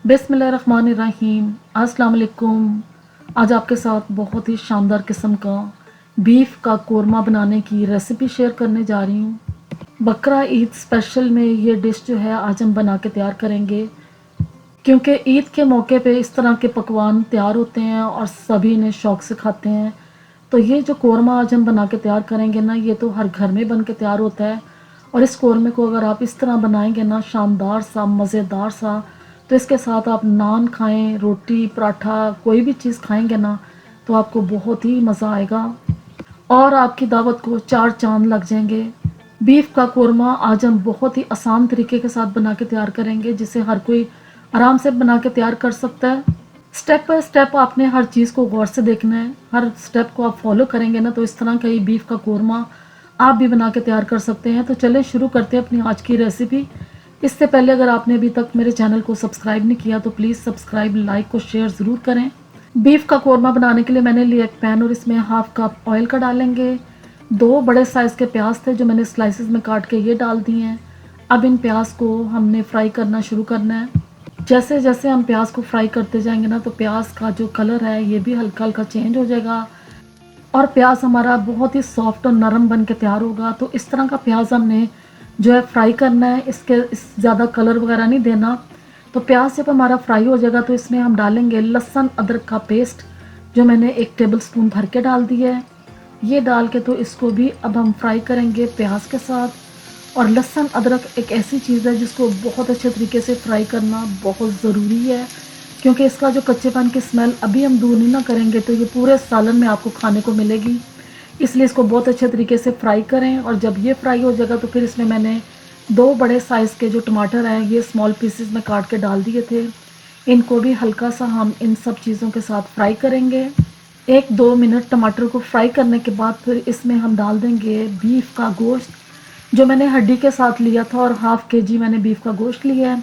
बिस्मिल्लाहिर्रहमानिर्रहीम। अस्सलाम वालेकुम। आज आपके साथ बहुत ही शानदार किस्म का बीफ का कोरमा बनाने की रेसिपी शेयर करने जा रही हूँ। बकरा ईद स्पेशल में ये डिश जो है आज हम बना के तैयार करेंगे, क्योंकि ईद के मौके पे इस तरह के पकवान तैयार होते हैं और सभी इन्हें शौक़ से खाते हैं। तो ये जो कोरमा आज हम बना के तैयार करेंगे ना, ये तो हर घर में बन के तैयार होता है। और इस कोरमे को अगर आप इस तरह बनाएंगे ना, शानदार सा मज़ेदार सा, तो इसके साथ आप नान खाएं, रोटी पराठा कोई भी चीज़ खाएंगे ना, तो आपको बहुत ही मज़ा आएगा और आपकी दावत को चार चांद लग जाएंगे। बीफ का कोरमा आज हम बहुत ही आसान तरीके के साथ बना के तैयार करेंगे, जिसे हर कोई आराम से बना के तैयार कर सकता है। स्टेप बाय स्टेप आपने हर चीज़ को गौर से देखना है। हर स्टेप को आप फॉलो करेंगे ना, तो इस तरह का ये बीफ का कोरमा आप भी बना के तैयार कर सकते हैं। तो चलिए शुरू करते हैं अपनी आज की रेसिपी। इससे पहले अगर आपने अभी तक मेरे चैनल को सब्सक्राइब नहीं किया तो प्लीज़ सब्सक्राइब, लाइक और शेयर ज़रूर करें। बीफ का कोरमा बनाने के लिए मैंने लिया एक पैन और इसमें हाफ कप ऑयल का डालेंगे। 2 बड़े साइज़ के प्याज थे जो मैंने स्लाइसेस में काट के ये डाल दिए हैं। अब इन प्याज को हमने फ्राई करना शुरू करना है। जैसे जैसे हम प्याज को फ्राई करते जाएंगे ना, तो प्याज का जो कलर है ये भी हल्का हल्का चेंज हो जाएगा और प्याज हमारा बहुत ही सॉफ्ट और नरम बन के तैयार होगा। तो इस तरह का प्याज हमने जो है फ्राई करना है, इस ज़्यादा कलर वगैरह नहीं देना। तो प्याज जब हमारा फ्राई हो जाएगा तो इसमें हम डालेंगे लहसुन अदरक का पेस्ट, जो मैंने 1 टेबलस्पून भर के डाल दिया है। ये डाल के तो इसको भी अब हम फ्राई करेंगे प्याज के साथ। और लहसुन अदरक एक ऐसी चीज़ है जिसको बहुत अच्छे तरीके से फ्राई करना बहुत ज़रूरी है, क्योंकि इसका जो कच्चेपन की स्मेल अभी हम दूर नहीं ना करेंगे तो ये पूरे सालन में आपको खाने को मिलेगी। इसलिए इसको बहुत अच्छे तरीके से फ्राई करें। और जब ये फ्राई हो जाएगा तो फिर इसमें मैंने 2 बड़े साइज़ के जो टमाटर हैं ये स्मॉल पीसेस में काट के डाल दिए थे। इनको भी हल्का सा हम इन सब चीज़ों के साथ फ्राई करेंगे। 1-2 मिनट टमाटर को फ्राई करने के बाद फिर इसमें हम डाल देंगे बीफ का गोश्त, जो मैंने हड्डी के साथ लिया था, और हाफ़ केजी मैंने बीफ का गोश्त लिया है।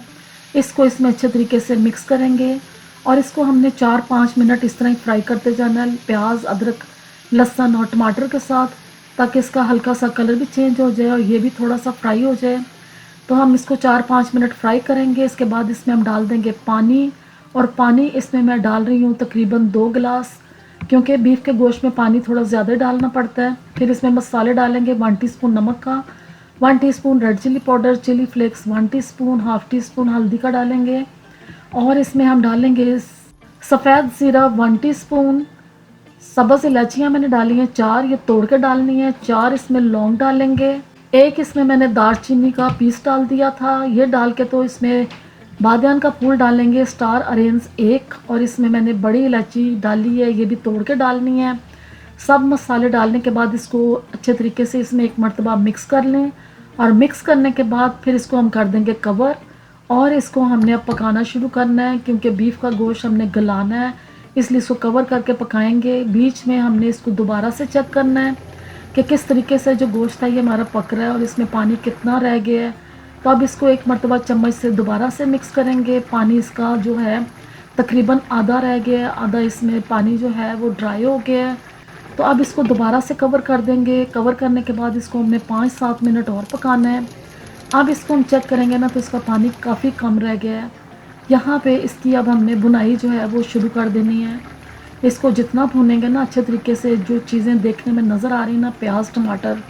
इसको इसमें अच्छे तरीके से मिक्स करेंगे और इसको हमने 4-5 मिनट इस तरह ही फ्राई करते जाना है, प्याज अदरक लहसुन और टमाटर के साथ, ताकि इसका हल्का सा कलर भी चेंज हो जाए और ये भी थोड़ा सा फ्राई हो जाए। तो हम इसको 4-5 मिनट फ्राई करेंगे। इसके बाद इसमें हम डाल देंगे पानी, और पानी इसमें मैं डाल रही हूँ तकरीबन 2 गिलास, क्योंकि बीफ के गोश्त में पानी थोड़ा ज़्यादा डालना पड़ता है। फिर इसमें मसाले डालेंगे 1 टीस्पून नमक का, 1 teaspoon red chilli powder, chilli flakes 1 teaspoon, half teaspoon हल्दी का डालेंगे। और इसमें हम डालेंगे सफ़ेद ज़ीरा 1 टीस्पून, सब्ज़ इलायचियाँ मैंने डाली हैं 4, ये तोड़ के डालनी है। 4 इसमें लौंग डालेंगे। 1 इसमें मैंने दालचीनी का पीस डाल दिया था, ये डाल के तो इसमें बादियान का फूल डालेंगे, स्टार अरेंज 1, और इसमें मैंने बड़ी इलायची डाली है, ये भी तोड़ के डालनी है। सब मसाले डालने के बाद इसको अच्छे तरीके से इसमें एक मरतबा मिक्स कर लें, और मिक्स करने के बाद फिर इसको हम कर देंगे कवर, और इसको हमने अब पकाना शुरू करना है, क्योंकि बीफ का गोश्त हमने गलाना है, इसलिए इसको कवर करके पकाएंगे। बीच में हमने इसको दोबारा से चेक करना है कि किस तरीके से जो गोश्त है ये हमारा पक रहा है और इसमें पानी कितना रह गया है। तो अब इसको एक मरतबा चम्मच से दोबारा से मिक्स करेंगे। पानी इसका जो है तकरीबन आधा रह गया है, आधा इसमें पानी जो है वो ड्राई हो गया है। तो अब इसको दोबारा से कवर कर देंगे। कवर करने के बाद इसको हमने 5-7 मिनट और पकाना है। अब इसको हम चेक करेंगे ना, तो इसका पानी काफ़ी कम रह गया है। यहाँ पे इसकी अब हमने बुनाई जो है वो शुरू कर देनी है। इसको जितना भूनेंगे ना अच्छे तरीके से, जो चीज़ें देखने में नज़र आ रही ना, प्याज टमाटर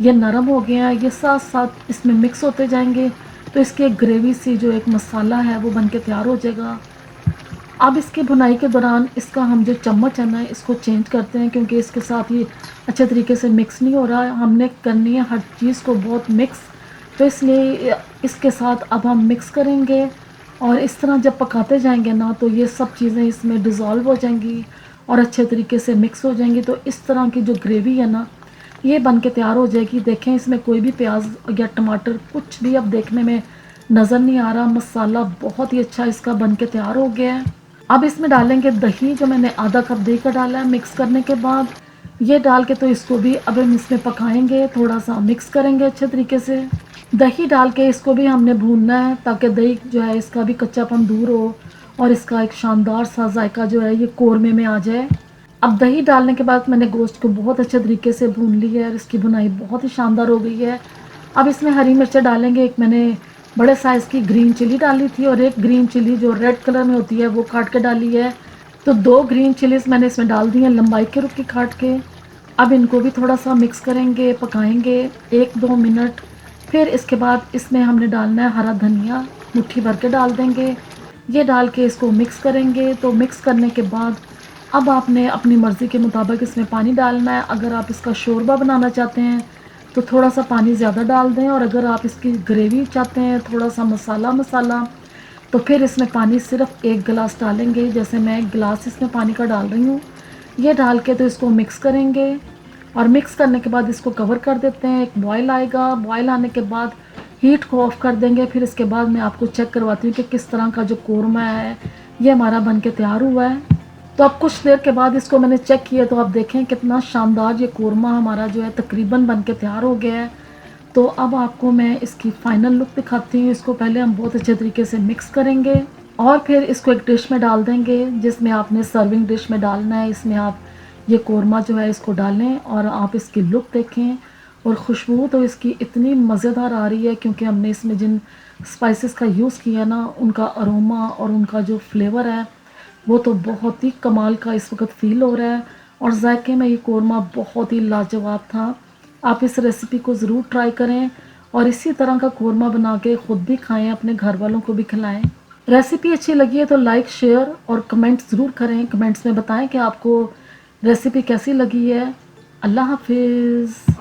ये नरम हो गया है, ये साथ साथ इसमें मिक्स होते जाएंगे, तो इसकी एक ग्रेवी सी जो एक मसाला है वो बन के तैयार हो जाएगा। अब इसकी भुनाई के दौरान इसका हम जो चम्मच है ना, इसको चेंज करते हैं, क्योंकि इसके साथ ये अच्छे तरीके से मिक्स नहीं हो रहा है। हमने करनी है हर चीज़ को बहुत मिक्स, तो इसलिए इसके साथ अब हम मिक्स करेंगे। और इस तरह जब पकाते जाएंगे ना, तो ये सब चीज़ें इसमें डिज़ोल्व हो जाएंगी और अच्छे तरीके से मिक्स हो जाएंगी। तो इस तरह की जो ग्रेवी है ना, ये बन के तैयार हो जाएगी। देखें इसमें कोई भी प्याज या टमाटर कुछ भी अब देखने में नज़र नहीं आ रहा। मसाला बहुत ही अच्छा इसका बन के तैयार हो गया है। अब इसमें डालेंगे दही, जो मैंने आधा कप दही का डाला है। मिक्स करने के बाद ये डाल के तो इसको भी अब हम इसमें पकाएंगे, थोड़ा सा मिक्स करेंगे अच्छे तरीके से। दही डाल के इसको भी हमने भूनना है, ताकि दही जो है इसका भी कच्चापन दूर हो और इसका एक शानदार सा जायका जो है ये कोरमे में आ जाए। अब दही डालने के बाद मैंने गोश्त को बहुत अच्छे तरीके से भून लिया है और इसकी भुनाई बहुत ही शानदार हो गई है। अब इसमें हरी मिर्चें डालेंगे। एक मैंने बड़े साइज़ की ग्रीन चिली डाली थी और एक ग्रीन चिली जो रेड कलर में होती है वो काट के डाली है। तो 2 ग्रीन चिलीज़ मैंने इसमें डाल दी हैं लंबाई के रुख की काट के। अब इनको भी थोड़ा-सा मिक्स करेंगे, पकाएँगे 1-2 मिनट। फिर इसके बाद इसमें हमने डालना है हरा धनिया, मुट्ठी भर के डाल देंगे। ये डाल के इसको मिक्स करेंगे। तो मिक्स करने के बाद अब आपने अपनी मर्ज़ी के मुताबिक इसमें पानी डालना है। अगर आप इसका शोरबा बनाना चाहते हैं तो थोड़ा-सा पानी ज़्यादा डाल दें, और अगर आप इसकी ग्रेवी चाहते हैं थोड़ा-सा मसाला तो फिर इसमें पानी सिर्फ 1 गिलास डालेंगे। जैसे मैं 1 गिलास इसमें पानी का डाल रही हूँ। ये डाल के तो इसको मिक्स करेंगे, और मिक्स करने के बाद इसको कवर कर देते हैं। एक बॉयल आएगा, बॉयल आने के बाद हीट को ऑफ़ कर देंगे। फिर इसके बाद मैं आपको चेक करवाती हूँ कि किस तरह का जो कोरमा है ये हमारा बन के तैयार हुआ है। तो अब कुछ देर के बाद इसको मैंने चेक किया तो आप देखें कितना शानदार ये कोरमा हमारा जो है तकरीबन बन के तैयार हो गया है। तो अब आपको मैं इसकी फ़ाइनल लुक दिखाती हूँ। इसको पहले हम बहुत अच्छे तरीके से मिक्स करेंगे और फिर इसको एक डिश में डाल देंगे, जिसमें आपने सर्विंग डिश में डालना है। इसमें आप ये कोरमा जो है इसको डालें और आप इसकी लुक देखें, और खुशबू तो इसकी इतनी मज़ेदार आ रही है क्योंकि हमने इसमें जिन स्पाइसेस का यूज़ किया ना, उनका अरोमा और उनका जो फ्लेवर है वो तो बहुत ही कमाल का इस वक्त फ़ील हो रहा है। और जायके में ये कोरमा बहुत ही लाजवाब था। आप इस रेसिपी को ज़रूर ट्राई करें और इसी तरह का कोरमा बना के ख़ुद भी खाएं, अपने घर वालों को भी खिलाएं। रेसिपी अच्छी लगी है तो लाइक, शेयर और कमेंट ज़रूर करें। कमेंट्स में बताएं कि आपको रेसिपी कैसी लगी है। अल्लाह हाफिज़।